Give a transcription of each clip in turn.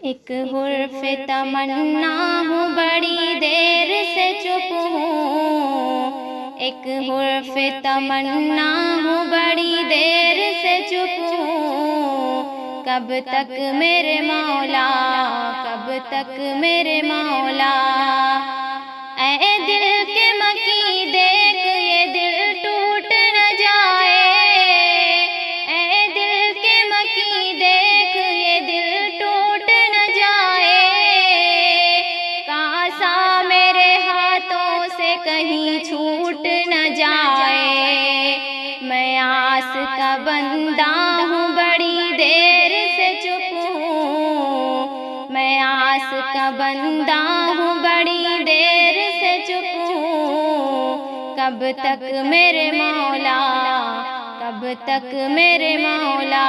ایک حرف تمنا ہوں بڑی دیر سے چپ ہوں، ایک حرف تمنا ہوں بڑی دیر سے چپ ہوں، کب تک میرے مولا، کب تک میرے مولا، اے دل کے مکی دیکھ یہ دل ٹوٹ نہ جائے، اے دل کے مکی دیکھ یہ دل ٹوٹ نہ جائے، کاسا میرے ہاتھوں سے کہیں چھوٹ نہ جائے، میں آس کا بندہ ہوں بڑی دیر سے چپ ہوں، میں آس کا بندہ ہوں بڑی دیر سے چپ ہوں، کب تک میرے مولا، کب تک میرے مولا،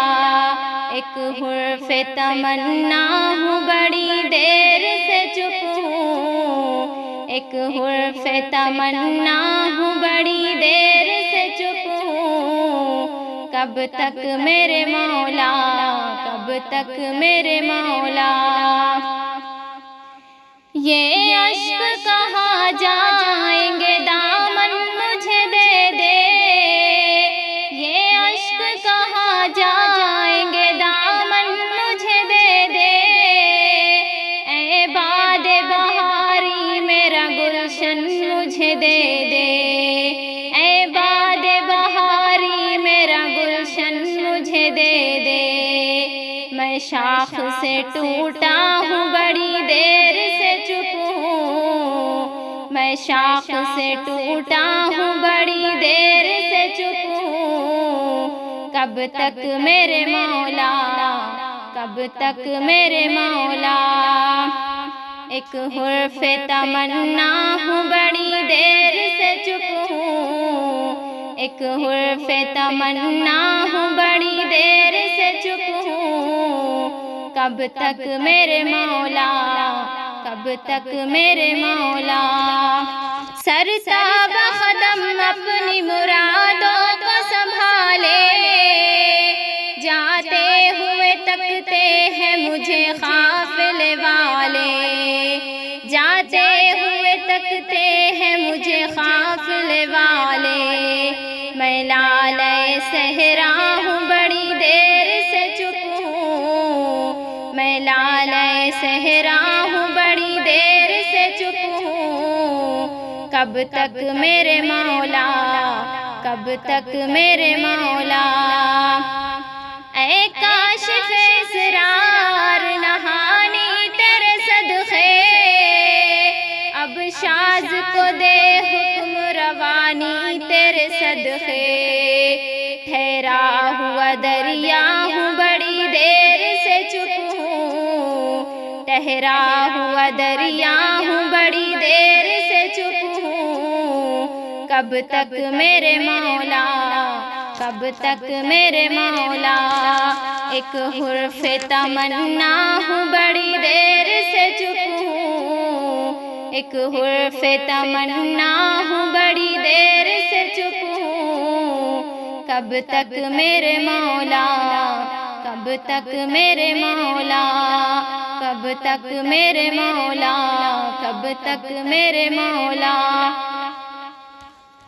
ایک حرف تمنا ہوں بڑی دیر سے چپ ہوں، ایک حرف تمنا ہوں بڑی دیر سے چپ ہوں، کب تک میرے مولا، کب تک میرے مولا، یہ اشک کہاں جائیں گے دامن مجھے دے دے، یہ اشک کہاں جائیں گے دامن مجھے دے دے، اے باد بہاری میرا گلشن مجھے دے دے، اے باد بہاری میرا گلشن مجھے دے دے، میں شاخ سے ٹوٹا ہوں بڑی دیر سے چپ ہوں، میں شاخ سے ٹوٹا ہوں بڑی دیر سے چپ ہوں، کب تک میرے مولا، کب تک میرے مولا، ایک حرف تمنا ہوں بڑی دیر سے چپ ہوں، ایک حرف تمنا ہوں بڑی دیر سے چپ ہوں، کب تک میرے مولا، کب تک میرے مولا، سرتاب قدم اپنی مرادوں کو سنبھالے، جاتے ہوئے تکتے ہیں مجھے قافلے والے، جاتے ہوئے تکتے ہیں مجھے قافلے والے، میں لالۂ صحرا ہوں بڑی دیر سے چپ ہوں، میں لالۂ صحرا ہوں بڑی دیر سے چپ ہوں، کب تک میرے مولا، کب تک میرے مولا، اے کاشف اسرار نہانی تیرے صدقے، اب شاذ کو دے حکم روانی تیرے صدقے، ٹھہرا ہوا دریا ہوں بڑی دیر سے چپ ہوں، ٹھہرا ہوا دریا ہوں بڑی دیر سے چپ ہوں، کب تک میرے مولا، کب تک میرے مولا، ایک حرف تمنا ہوں بڑی دیر سے چپ ہوں، ایک حرف تمنا ہوں بڑی دیر سے چپ ہوں، کب تک میرے مولا، کب تک میرے مولا، کب تک میرے مولا، کب تک میرے مولا۔